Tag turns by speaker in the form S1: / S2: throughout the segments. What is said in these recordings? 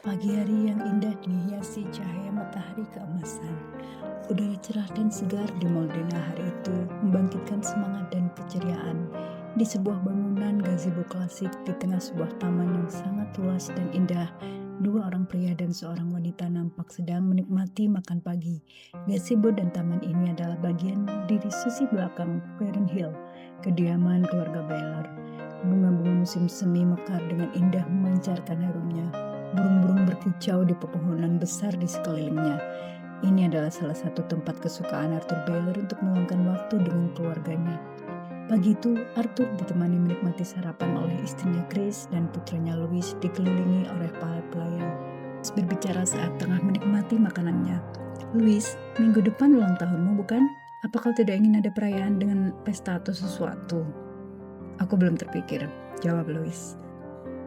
S1: Pagi hari yang indah dihiasi cahaya matahari keemasan. Udara cerah dan segar di Moldena hari itu membangkitkan semangat dan keceriaan. Di sebuah bangunan gazebo klasik di tengah sebuah taman yang sangat luas dan indah, dua orang pria dan seorang wanita nampak sedang menikmati makan pagi. Gazebo dan taman ini adalah bagian dari sisi belakang Fern Hill, kediaman keluarga Baylor. Bunga-bunga musim semi mekar dengan indah memancarkan harumnya. Burung-burung berkicau di pepohonan besar di sekelilingnya. Ini adalah salah satu tempat kesukaan Arthur Baylor untuk meluangkan waktu dengan keluarganya. Pagi itu, Arthur ditemani menikmati sarapan oleh istrinya Grace dan putranya Louis dikelilingi oleh para pelayan. Berbicara saat tengah menikmati makanannya. Louis, minggu depan ulang tahunmu bukan? Apa kau tidak ingin ada perayaan dengan pesta atau sesuatu? Aku belum terpikir, jawab Louis.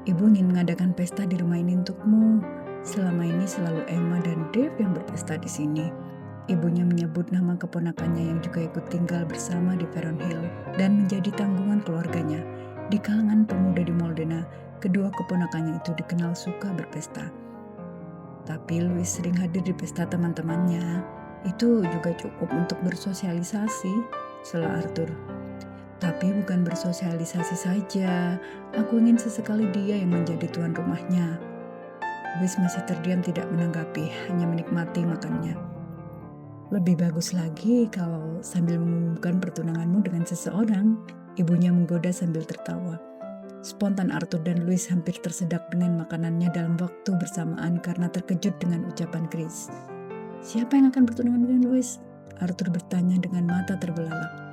S1: Ibu ingin mengadakan pesta di rumah ini untukmu. Selama ini selalu Emma dan Dave yang berpesta di sini. Ibunya menyebut nama keponakannya yang juga ikut tinggal bersama di Ferron Hill dan menjadi tanggungan keluarganya. Di kalangan pemuda di Moldena, kedua keponakannya itu dikenal suka berpesta. Tapi Louis sering hadir di pesta teman-temannya. Itu juga cukup untuk bersosialisasi, sela Arthur. Tapi bukan bersosialisasi saja, aku ingin sesekali dia yang menjadi tuan rumahnya. Louis masih terdiam tidak menanggapi, hanya menikmati makannya. Lebih bagus lagi kalau sambil mengumumkan pertunanganmu dengan seseorang, ibunya menggoda sambil tertawa. Spontan Arthur dan Louis hampir tersedak dengan makanannya dalam waktu bersamaan karena terkejut dengan ucapan Grace. Siapa yang akan bertunangan dengan Louis? Arthur bertanya dengan mata terbelalak.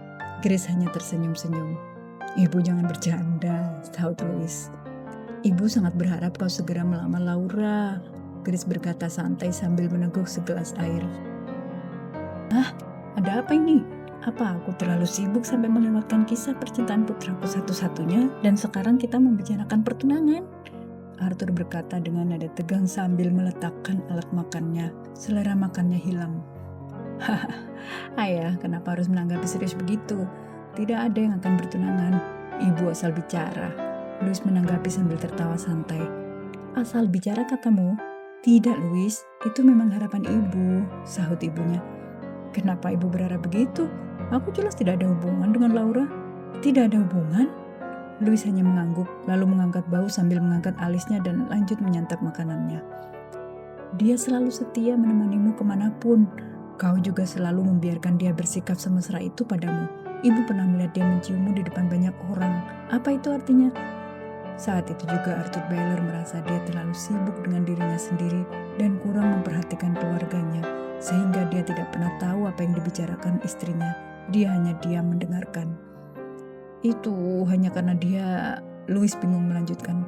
S1: Grace hanya tersenyum-senyum. Ibu jangan bercanda, sahut Louis. Ibu sangat berharap kau segera melamar Laura, Grace berkata santai sambil meneguk segelas air. Ada apa ini? Apa aku terlalu sibuk sampai melewatkan kisah percintaan putraku satu-satunya dan sekarang kita membicarakan pertunangan? Arthur berkata dengan nada tegang sambil meletakkan alat makannya. Selera makannya hilang. Ayah, kenapa harus menanggapi serius begitu? Tidak ada yang akan bertunangan. Ibu asal bicara. Louis menanggapi sambil tertawa santai. Asal bicara katamu? Tidak, Louis. Itu memang harapan ibu, sahut ibunya. Kenapa ibu berharap begitu? Aku jelas tidak ada hubungan dengan Laura. Tidak ada hubungan? Louis hanya mengangguk, lalu mengangkat bahu sambil mengangkat alisnya dan lanjut menyantap makanannya. Dia selalu setia menemanimu kemanapun. Kau juga selalu membiarkan dia bersikap semesra itu padamu. Ibu pernah melihat dia menciummu di depan banyak orang. Apa itu artinya? Saat itu juga Arthur Baylor merasa dia terlalu sibuk dengan dirinya sendiri dan kurang memperhatikan keluarganya, sehingga dia tidak pernah tahu apa yang dibicarakan istrinya. Dia hanya diam mendengarkan. Itu hanya karena dia, Louis bingung melanjutkan.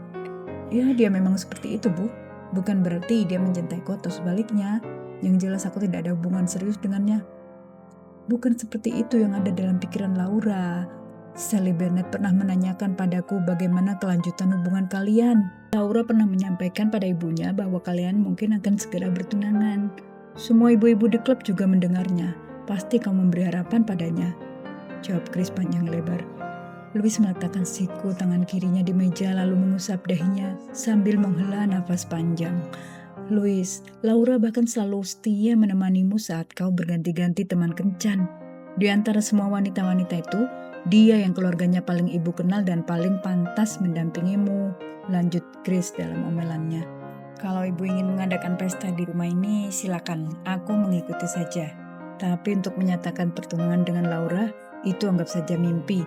S1: Ya, dia memang seperti itu, Bu. Bukan berarti dia mencintai atau sebaliknya. Yang jelas aku tidak ada hubungan serius dengannya. Bukan seperti itu yang ada dalam pikiran Laura. Sally Bennett pernah menanyakan padaku bagaimana kelanjutan hubungan kalian. Laura pernah menyampaikan pada ibunya bahwa kalian mungkin akan segera bertunangan. Semua ibu-ibu di klub juga mendengarnya. Pasti kau memberi harapan padanya, jawab Chris panjang lebar. Louis meletakkan siku tangan kirinya di meja lalu mengusap dahinya sambil menghela nafas panjang. Louis, Laura bahkan selalu setia menemanimu saat kau berganti-ganti teman kencan. Di antara semua wanita-wanita itu, dia yang keluarganya paling ibu kenal dan paling pantas mendampingimu, lanjut Grace dalam omelannya. Kalau ibu ingin mengadakan pesta di rumah ini, silakan, aku mengikuti saja. Tapi untuk menyatakan pertunangan dengan Laura, itu anggap saja mimpi.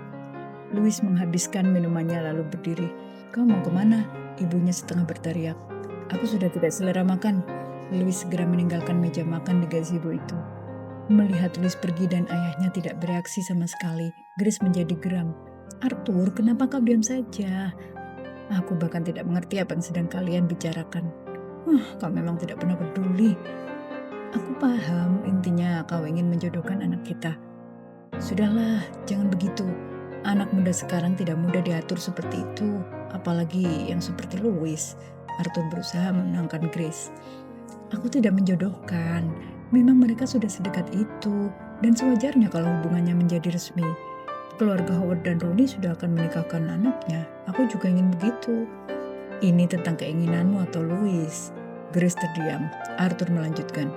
S1: Louis menghabiskan minumannya lalu berdiri. Kau mau kemana? Ibunya setengah berteriak. Aku sudah tidak selera makan. Louis segera meninggalkan meja makan di gazebo itu. Melihat Louis pergi dan ayahnya tidak bereaksi sama sekali, Grace menjadi geram. Arthur, kenapa kau diam saja? Aku bahkan tidak mengerti apa yang sedang kalian bicarakan. Kau memang tidak pernah peduli. Aku paham, intinya kau ingin menjodohkan anak kita. Sudahlah, jangan begitu. Anak muda sekarang tidak mudah diatur seperti itu, apalagi yang seperti Louis. Arthur berusaha menenangkan Grace. Aku tidak menjodohkan, memang mereka sudah sedekat itu, dan sewajarnya kalau hubungannya menjadi resmi. Keluarga Howard dan Rooney sudah akan menikahkan anaknya, aku juga ingin begitu. Ini tentang keinginanmu atau Louis. Grace terdiam. Arthur melanjutkan.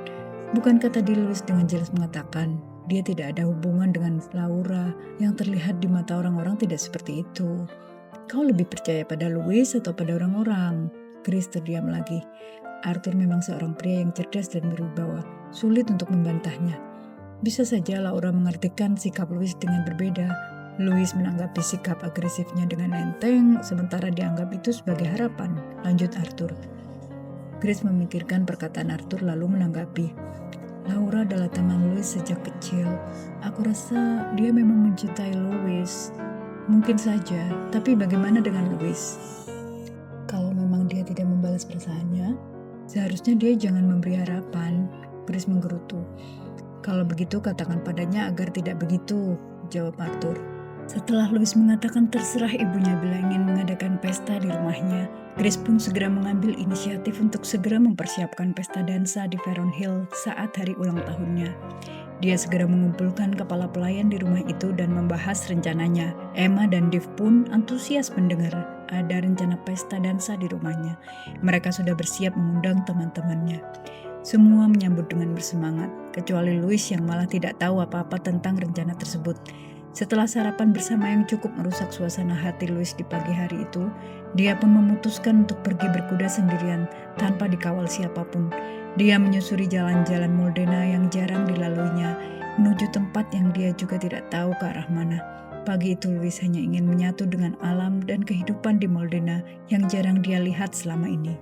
S1: Bukankah tadi Louis dengan jelas mengatakan dia tidak ada hubungan dengan Laura? Yang terlihat di mata orang-orang tidak seperti itu. Kau lebih percaya pada Louis atau pada orang-orang? Grace terdiam lagi. Arthur memang seorang pria yang cerdas dan berwibawa. Sulit untuk membantahnya. Bisa saja Laura mengartikan sikap Louis dengan berbeda. Louis menanggapi sikap agresifnya dengan enteng, sementara dianggap itu sebagai harapan. Lanjut Arthur. Grace memikirkan perkataan Arthur lalu menanggapi. Laura adalah teman Louis sejak kecil. Aku rasa dia memang mencintai Louis. Mungkin saja, tapi bagaimana dengan Louis? Kalau memang dia tidak membalas perasaannya, seharusnya dia jangan memberi harapan. Grace menggerutu. Kalau begitu katakan padanya agar tidak begitu, jawab Arthur. Setelah Louis mengatakan terserah ibunya bila ingin mengadakan pesta di rumahnya, Grace pun segera mengambil inisiatif untuk segera mempersiapkan pesta dansa di Veron Hill saat hari ulang tahunnya. Dia segera mengumpulkan kepala pelayan di rumah itu dan membahas rencananya. Emma dan Dave pun antusias mendengar ada rencana pesta dansa di rumahnya. Mereka sudah bersiap mengundang teman-temannya. Semua menyambut dengan bersemangat, kecuali Louis yang malah tidak tahu apa-apa tentang rencana tersebut. Setelah sarapan bersama yang cukup merusak suasana hati Louis di pagi hari itu, dia pun memutuskan untuk pergi berkuda sendirian tanpa dikawal siapapun. Dia menyusuri jalan-jalan Moldena yang jarang dilaluinya, menuju tempat yang dia juga tidak tahu ke arah mana. Pagi itu Louis hanya ingin menyatu dengan alam dan kehidupan di Moldena yang jarang dia lihat selama ini.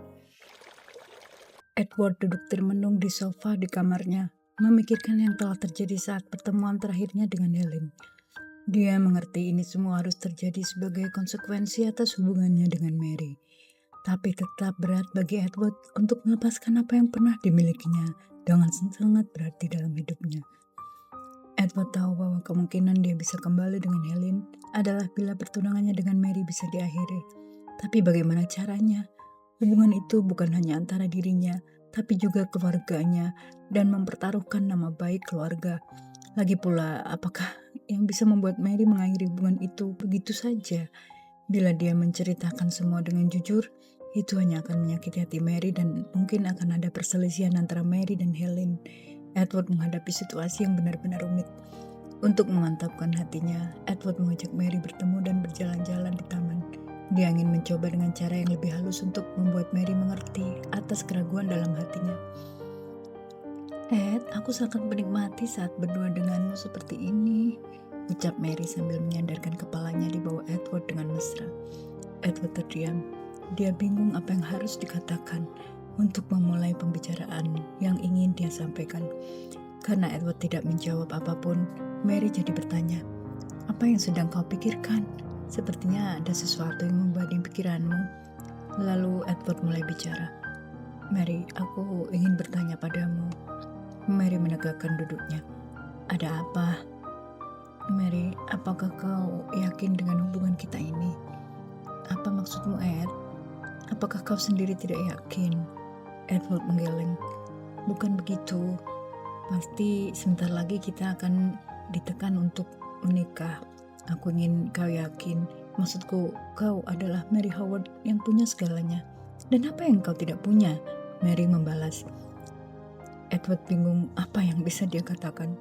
S1: Edward duduk termenung di sofa di kamarnya, memikirkan yang telah terjadi saat pertemuan terakhirnya dengan Helen. Dia mengerti ini semua harus terjadi sebagai konsekuensi atas hubungannya dengan Mary. Tapi tetap berat bagi Edward untuk melepaskan apa yang pernah dimilikinya dengan sangat berarti dalam hidupnya. Edward tahu bahwa kemungkinan dia bisa kembali dengan Helen adalah bila pertunangannya dengan Mary bisa diakhiri. Tapi bagaimana caranya? Hubungan itu bukan hanya antara dirinya, tapi juga keluarganya dan mempertaruhkan nama baik keluarga. Lagi pula, apakah yang bisa membuat Mary mengakhiri hubungan itu begitu saja? Bila dia menceritakan semua dengan jujur, itu hanya akan menyakiti hati Mary dan mungkin akan ada perselisihan antara Mary dan Helen. Edward menghadapi situasi yang benar-benar rumit. Untuk memantapkan hatinya, Edward mengajak Mary bertemu dan berjalan-jalan di taman. Dia ingin mencoba dengan cara yang lebih halus untuk membuat Mary mengerti atas keraguan dalam hatinya. Ed, aku sangat menikmati saat berdua denganmu seperti ini, ucap Mary sambil menyandarkan kepalanya di bawah Edward dengan mesra. Edward terdiam. Dia bingung apa yang harus dikatakan untuk memulai pembicaraan yang ingin dia sampaikan. Karena Edward tidak menjawab apapun, Mary jadi bertanya, "Apa yang sedang kau pikirkan? Sepertinya ada sesuatu yang membanding pikiranmu." Lalu Edward mulai bicara. "Mary, aku ingin bertanya padamu." Mary menegakkan duduknya. "Ada apa?" "Mary, apakah kau yakin dengan hubungan kita ini?" "Apa maksudmu, Ed? Apakah kau sendiri tidak yakin?" Edward menggeleng. "Bukan begitu. Pasti sebentar lagi kita akan ditekan untuk menikah. Aku ingin kau yakin. Maksudku, kau adalah Mary Howard yang punya segalanya. Dan apa yang kau tidak punya?" Mary membalas. Edward bingung apa yang bisa dia katakan.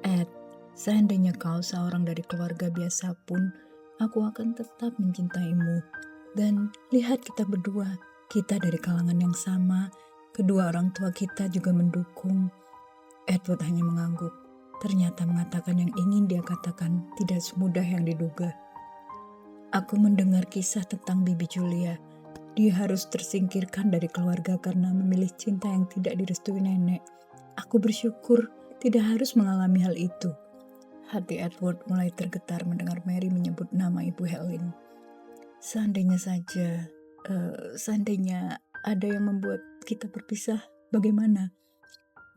S1: "Ed, seandainya kau seorang dari keluarga biasa pun, aku akan tetap mencintaimu. Dan lihat kita berdua, kita dari kalangan yang sama, kedua orang tua kita juga mendukung." Edward hanya mengangguk. Ternyata mengatakan yang ingin dia katakan tidak semudah yang diduga. "Aku mendengar kisah tentang Bibi Julia. Dia harus tersingkirkan dari keluarga karena memilih cinta yang tidak direstui nenek. Aku bersyukur tidak harus mengalami hal itu." Hati Edward mulai tergetar mendengar Mary menyebut nama Ibu Helen. Seandainya ada yang membuat kita berpisah, bagaimana?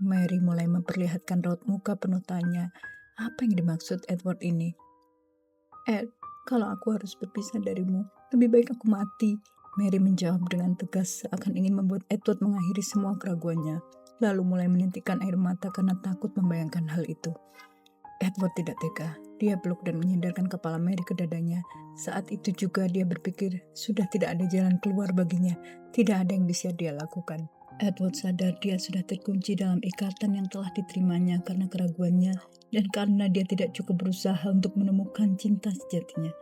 S1: Mary mulai memperlihatkan raut muka penuh tanya. Apa yang dimaksud Edward ini? "Ed, kalau aku harus berpisah darimu, lebih baik aku mati." Mary menjawab dengan tegas seakan ingin membuat Edward mengakhiri semua keraguannya, lalu mulai menitikkan air mata karena takut membayangkan hal itu. Edward tidak tega. Dia peluk dan menyandarkan kepala Mary ke dadanya. Saat itu juga dia berpikir sudah tidak ada jalan keluar baginya, tidak ada yang bisa dia lakukan. Edward sadar dia sudah terkunci dalam ikatan yang telah diterimanya karena keraguannya dan karena dia tidak cukup berusaha untuk menemukan cinta sejatinya.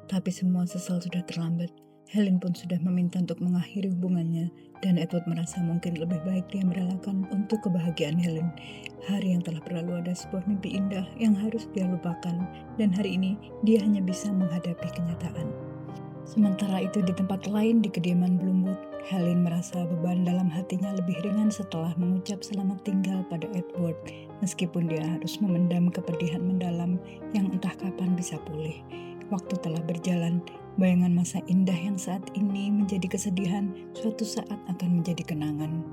S1: Tapi semua sesal sudah terlambat. Helen pun sudah meminta untuk mengakhiri hubungannya dan Edward merasa mungkin lebih baik dia merelakan untuk kebahagiaan Helen. Hari yang telah berlalu ada sebuah mimpi indah yang harus dia lupakan dan hari ini dia hanya bisa menghadapi kenyataan. Sementara itu di tempat lain di kediaman Bloomwood, Helen merasa beban dalam hatinya lebih ringan setelah mengucap selamat tinggal pada Edward, meskipun dia harus memendam kepedihan mendalam yang entah kapan bisa pulih. Waktu telah berjalan, bayangan masa indah yang saat ini menjadi kesedihan, suatu saat akan menjadi kenangan.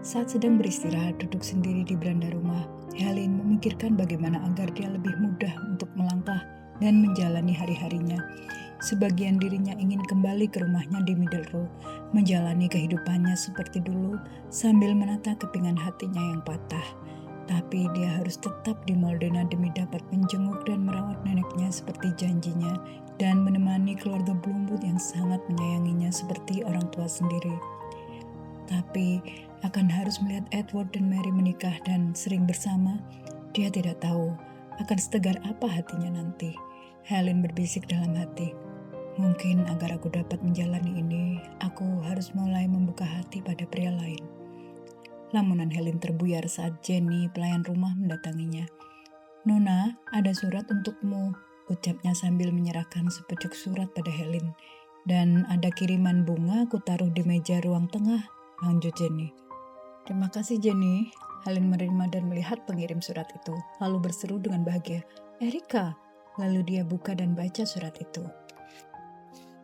S1: Saat sedang beristirahat duduk sendiri di beranda rumah, Helen memikirkan bagaimana agar dia lebih mudah untuk melangkah dan menjalani hari-harinya. Sebagian dirinya ingin kembali ke rumahnya di Middle Row, menjalani kehidupannya seperti dulu sambil menata kepingan hatinya yang patah. Tapi dia harus tetap di Modena demi dapat menjenguk dan merawat neneknya seperti janjinya dan menemani keluarga Bloomwood yang sangat menyayanginya seperti orang tua sendiri. Tapi akan harus melihat Edward dan Mary menikah dan sering bersama, dia tidak tahu akan setegar apa hatinya nanti. Helen berbisik dalam hati. Mungkin agar aku dapat menjalani ini, aku harus mulai membuka hati pada pria lain. Lamunan Helen terbuyar saat Jenny, pelayan rumah, mendatanginya. Nona, ada surat untukmu, ucapnya sambil menyerahkan sepucuk surat pada Helen. Dan ada kiriman bunga aku taruh di meja ruang tengah, lanjut Jenny. Terima kasih Jenny. Helen menerima dan melihat pengirim surat itu, lalu berseru dengan bahagia, Erika. Lalu dia buka dan baca surat itu.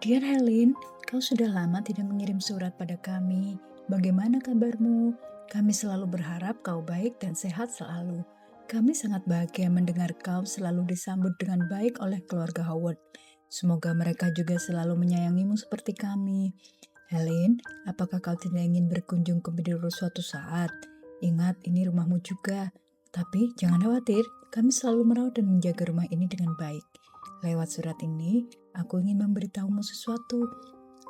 S1: Dear Helen, kau sudah lama tidak mengirim surat pada kami. Bagaimana kabarmu? Kami selalu berharap kau baik dan sehat selalu. Kami sangat bahagia mendengar kau selalu disambut dengan baik oleh keluarga Howard. Semoga mereka juga selalu menyayangimu seperti kami. Helen, apakah kau tidak ingin berkunjung ke Middle Row suatu saat? Ingat, ini rumahmu juga. Tapi jangan khawatir, kami selalu merawat dan menjaga rumah ini dengan baik. Lewat surat ini, aku ingin memberitahumu sesuatu.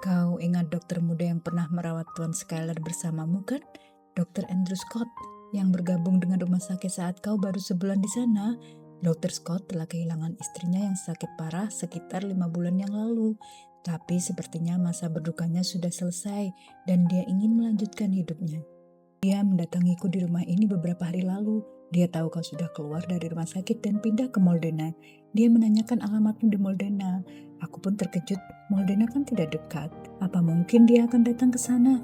S1: Kau ingat dokter muda yang pernah merawat Tuan Skylar bersamamu kan? Dr. Andrew Scott, yang bergabung dengan rumah sakit saat kau baru sebulan di sana. Dr. Scott telah kehilangan istrinya yang sakit parah sekitar 5 bulan yang lalu. Tapi sepertinya masa berdukanya sudah selesai dan dia ingin melanjutkan hidupnya. Dia mendatangiku di rumah ini beberapa hari lalu. Dia tahu kau sudah keluar dari rumah sakit dan pindah ke Modena. Dia menanyakan alamatmu di Modena. Aku pun terkejut, Modena kan tidak dekat. Apa mungkin dia akan datang ke sana?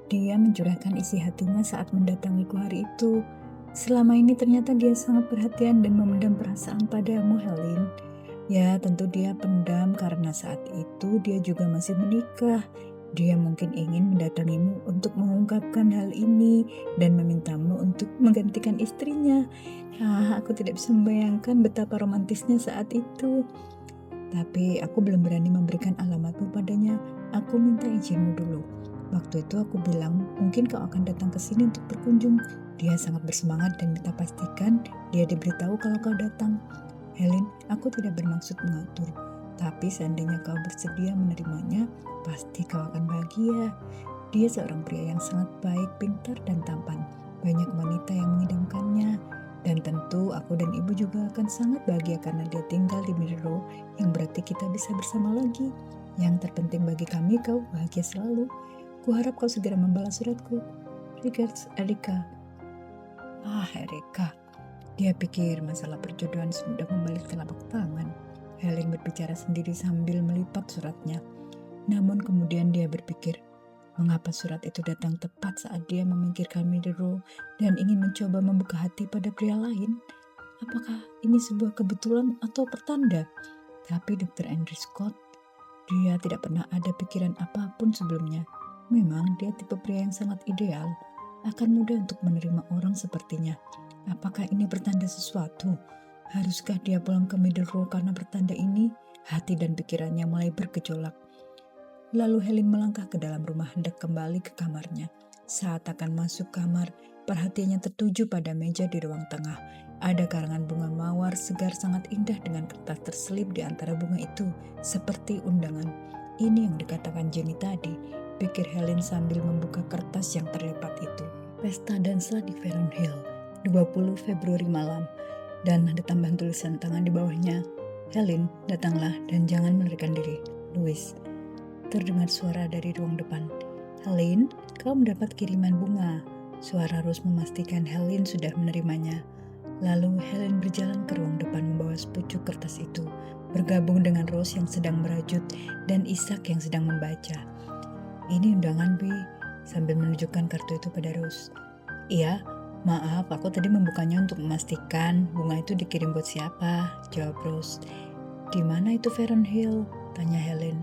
S1: Dia mencurahkan isi hatinya saat mendatangiku hari itu. Selama ini ternyata dia sangat perhatian dan memendam perasaan padamu, Helen. Ya, tentu dia pendam karena saat itu dia juga masih menikah. Dia mungkin ingin mendatangimu untuk mengungkapkan hal ini dan memintamu untuk menggantikan istrinya. Aku tidak bisa membayangkan betapa romantisnya saat itu. Tapi aku belum berani memberikan alamatmu padanya. Aku minta izinmu dulu. Waktu itu aku bilang, mungkin kau akan datang ke sini untuk berkunjung. Dia sangat bersemangat dan minta pastikan dia diberitahu kalau kau datang. Helen, aku tidak bermaksud mengatur. Tapi seandainya kau bersedia menerimanya, pasti kau akan bahagia. Dia seorang pria yang sangat baik, pintar, dan tampan. Banyak wanita yang mengidamkannya. Dan tentu aku dan ibu juga akan sangat bahagia karena dia tinggal di Middle Row, yang berarti kita bisa bersama lagi. Yang terpenting bagi kami, kau bahagia selalu. Kuharap kau segera membalas suratku. Regards, Erika. Erika. Dia pikir masalah perjodohan sudah membalik telapak tangan. Helen berbicara sendiri sambil melipat suratnya. Namun kemudian dia berpikir, mengapa surat itu datang tepat saat dia memikirkan Middle Row dan ingin mencoba membuka hati pada pria lain? Apakah ini sebuah kebetulan atau pertanda? Tapi Dr. Andrew Scott, dia tidak pernah ada pikiran apapun sebelumnya. Memang dia tipe pria yang sangat ideal, akan mudah untuk menerima orang sepertinya. Apakah ini pertanda sesuatu? Haruskah dia pulang ke Middle Row karena pertanda ini? Hati dan pikirannya mulai bergejolak. Lalu Helen melangkah ke dalam rumah hendak kembali ke kamarnya. Saat akan masuk kamar, perhatiannya tertuju pada meja di ruang tengah. Ada karangan bunga mawar segar sangat indah dengan kertas terselip di antara bunga itu, seperti undangan. Ini yang dikatakan Jenny tadi. pikir Helen sambil membuka kertas yang terlipat itu. Pesta dansa di Veron Hill, 20 Februari malam, dan ada tambahan tulisan tangan di bawahnya. Helen, datanglah dan jangan melarikan diri. Louis. Terdengar suara dari ruang depan. Helen, kau mendapat kiriman bunga. Suara Rose memastikan Helen sudah menerimanya. Lalu Helen berjalan ke ruang depan membawa sepucuk kertas itu, bergabung dengan Rose yang sedang merajut dan Ishak yang sedang membaca. Ini undangan, Bi, sambil menunjukkan kartu itu pada Rose. Iya, maaf, aku tadi membukanya untuk memastikan bunga itu dikirim buat siapa, jawab Rose. Di mana itu Veron Hill? Tanya Helen.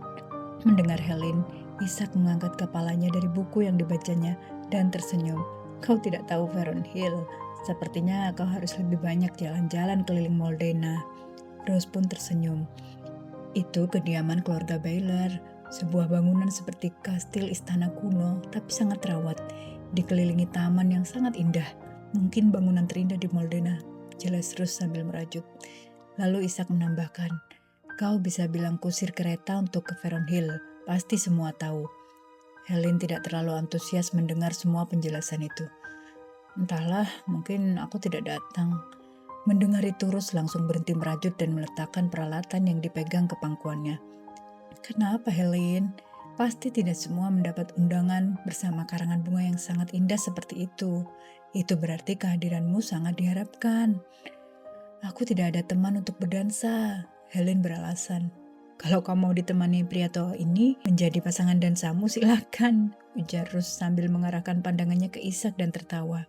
S1: Mendengar Helen, Ishak mengangkat kepalanya dari buku yang dibacanya dan tersenyum. Kau tidak tahu Veron Hill. Sepertinya kau harus lebih banyak jalan-jalan keliling Moldena. Rose pun tersenyum. Itu kediaman keluarga Baylor. Sebuah bangunan seperti kastil istana kuno, tapi sangat terawat, dikelilingi taman yang sangat indah. Mungkin bangunan terindah di Moldena, jelas Rose sambil merajut. Lalu Ishak menambahkan, kau bisa bilang kusir kereta untuk ke Veron Hill, pasti semua tahu. Helen tidak terlalu antusias mendengar semua penjelasan itu. Entahlah, mungkin aku tidak datang. Mendengar itu Rose langsung berhenti merajut dan meletakkan peralatan yang dipegang ke pangkuannya. Kenapa Helen? Pasti tidak semua mendapat undangan bersama karangan bunga yang sangat indah seperti itu. Itu berarti kehadiranmu sangat diharapkan. Aku tidak ada teman untuk berdansa, Helen beralasan. Kalau kamu mau ditemani pria tua ini menjadi pasangan dansamu, silakan, ujar Rose sambil mengarahkan pandangannya ke Ishak dan tertawa.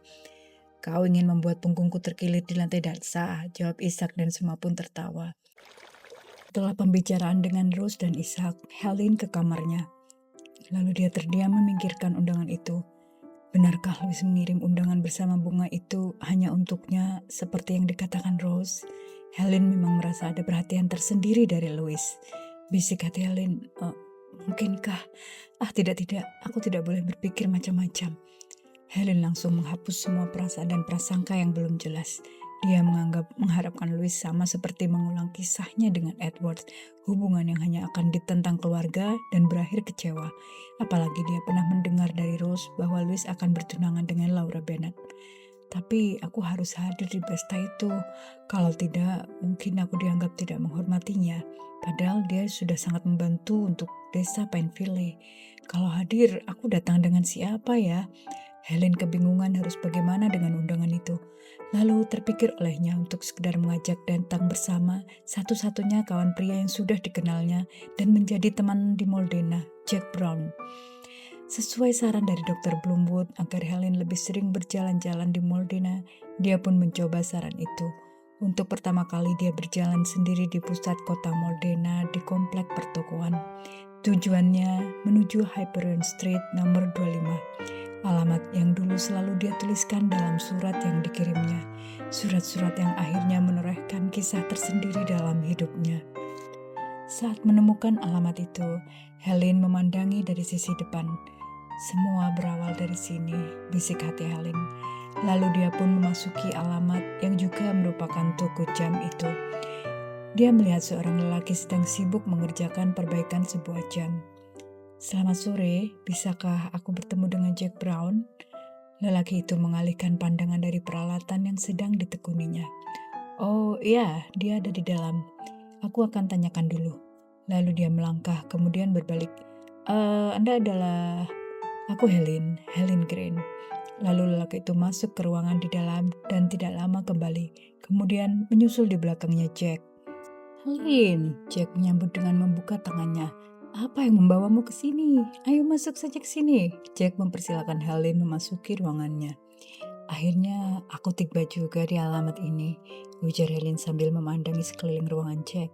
S1: Kau ingin membuat punggungku terkilir di lantai dansa, jawab Ishak dan semua pun tertawa. Setelah pembicaraan dengan Rose dan Ishak, Helen ke kamarnya. Lalu dia terdiam memikirkan undangan itu. Benarkah Louis mengirim undangan bersama bunga itu hanya untuknya seperti yang dikatakan Rose? Helen memang merasa ada perhatian tersendiri dari Louis. Bisik hati Helen, mungkinkah? Tidak, aku tidak boleh berpikir macam-macam. Helen langsung menghapus semua perasaan dan prasangka yang belum jelas. Dia mengharapkan Louis sama seperti mengulang kisahnya dengan Edward, hubungan yang hanya akan ditentang keluarga dan berakhir kecewa. Apalagi dia pernah mendengar dari Rose bahwa Louis akan bertunangan dengan Laura Bennett. Tapi aku harus hadir di pesta itu. Kalau tidak, mungkin aku dianggap tidak menghormatinya. Padahal dia sudah sangat membantu untuk desa Pineville. Kalau hadir, aku datang dengan siapa ya? Helen kebingungan harus bagaimana dengan undangan itu. Lalu terpikir olehnya untuk sekedar mengajak datang bersama satu-satunya kawan pria yang sudah dikenalnya dan menjadi teman di Moldena, Jack Brown. Sesuai saran dari Dr. Bloomwood agar Helen lebih sering berjalan-jalan di Moldena, dia pun mencoba saran itu. Untuk pertama kali dia berjalan sendiri di pusat kota Moldena di komplek pertokoan. Tujuannya menuju Hyperion Street nomor 25. Alamat yang dulu selalu dia tuliskan dalam surat yang dikirimnya. Surat-surat yang akhirnya menorehkan kisah tersendiri dalam hidupnya. Saat menemukan alamat itu, Helen memandangi dari sisi depan. Semua berawal dari sini, bisik hati Helen. Lalu dia pun memasuki alamat yang juga merupakan toko jam itu. Dia melihat seorang lelaki sedang sibuk mengerjakan perbaikan sebuah jam. Selamat sore, bisakah aku bertemu dengan Jack Brown? Lelaki itu mengalihkan pandangan dari peralatan yang sedang ditekuninya. Oh iya, dia ada di dalam. Aku akan tanyakan dulu. Lalu dia melangkah, kemudian berbalik. Anda adalah... Aku Helen Green. Lalu lelaki itu masuk ke ruangan di dalam dan tidak lama kembali. Kemudian menyusul di belakangnya Jack. Helen, Jack menyambut dengan membuka tangannya. Apa yang membawamu ke sini? Ayo masuk saja ke sini. Jack mempersilakan Helen memasuki ruangannya. Akhirnya aku tiba juga di alamat ini, ujar Helen sambil memandangi sekeliling ruangan Jack.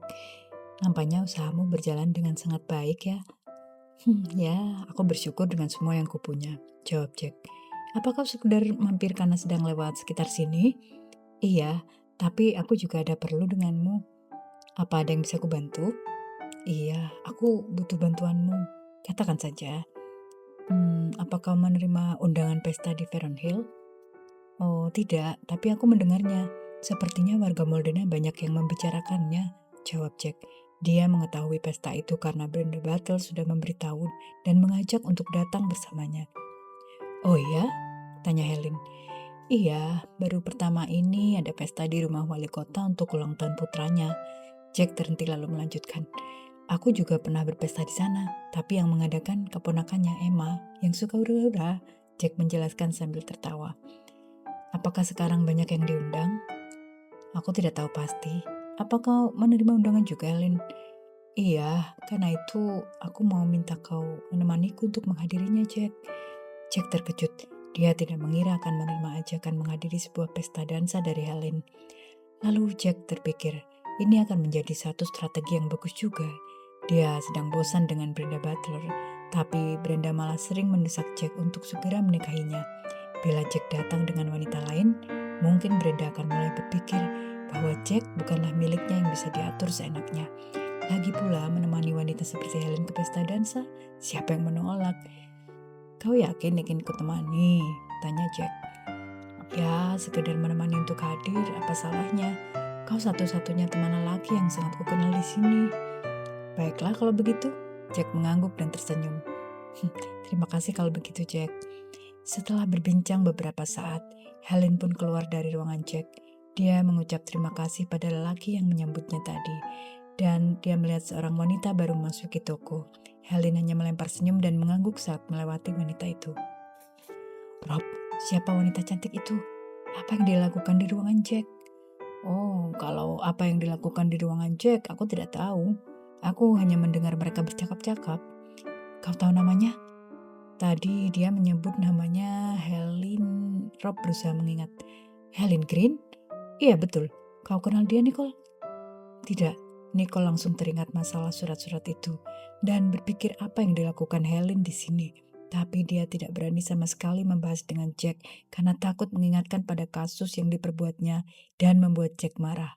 S1: Nampaknya usahamu berjalan dengan sangat baik ya. Ya, aku bersyukur dengan semua yang kupunya, jawab Jack. Apa kau sekedar mampir karena sedang lewat sekitar sini? Iya, tapi aku juga ada perlu denganmu. Apa ada yang bisa kubantu? Iya, aku butuh bantuanmu. Katakan saja. Apa kau menerima undangan pesta di Veron Hill? Oh, tidak, tapi aku mendengarnya. Sepertinya warga Moldena banyak yang membicarakannya, jawab Jack. Dia mengetahui pesta itu karena Brenda Battle sudah memberitahu dan mengajak untuk datang bersamanya. "Oh iya?" tanya Helen. "Iya, baru pertama ini ada pesta di rumah wali kota untuk ulang tahun putranya." Jack terhenti lalu melanjutkan. "Aku juga pernah berpesta di sana, tapi yang mengadakan keponakannya Emma yang suka hura-hura." Jack menjelaskan sambil tertawa. "Apakah sekarang banyak yang diundang?" "Aku tidak tahu pasti. Apa kau menerima undangan juga, Helen?" "Iya, karena itu aku mau minta kau menemaniku untuk menghadirinya, Jack." Jack terkejut. Dia tidak mengira akan menerima ajakan menghadiri sebuah pesta dansa dari Helen. Lalu Jack terpikir, ini akan menjadi satu strategi yang bagus juga. Dia sedang bosan dengan Brenda Butler, tapi Brenda malah sering mendesak Jack untuk segera menikahinya. Bila Jack datang dengan wanita lain, mungkin Brenda akan mulai berpikir bahwa Jack bukanlah miliknya yang bisa diatur seenaknya. Lagi pula menemani wanita seperti Helen ke pesta dansa, siapa yang menolak? "Kau yakin ingin kutemani?" tanya Jack. "Ya, sekedar menemani untuk hadir, apa salahnya? Kau satu-satunya teman lelaki yang sangat kukenal di sini." "Baiklah kalau begitu." Jack mengangguk dan tersenyum. "Terima kasih kalau begitu, Jack." Setelah berbincang beberapa saat, Helen pun keluar dari ruangan Jack. Dia mengucap terima kasih pada lelaki yang menyambutnya tadi, dan dia melihat seorang wanita baru memasuki toko. Helen hanya melempar senyum dan mengangguk saat melewati wanita itu. "Rob, siapa wanita cantik itu? Apa yang dia lakukan di ruangan Jack?" "Oh, kalau apa yang dilakukan di ruangan Jack, aku tidak tahu. Aku hanya mendengar mereka bercakap-cakap." "Kau tahu namanya?" "Tadi dia menyebut namanya Helen." Rob berusaha mengingat. "Helen Green?" "Iya, betul. Kau kenal dia, Nicole?" "Tidak." Nicole langsung teringat masalah surat-surat itu dan berpikir apa yang dilakukan Helen di sini. Tapi dia tidak berani sama sekali membahas dengan Jack karena takut mengingatkan pada kasus yang diperbuatnya dan membuat Jack marah.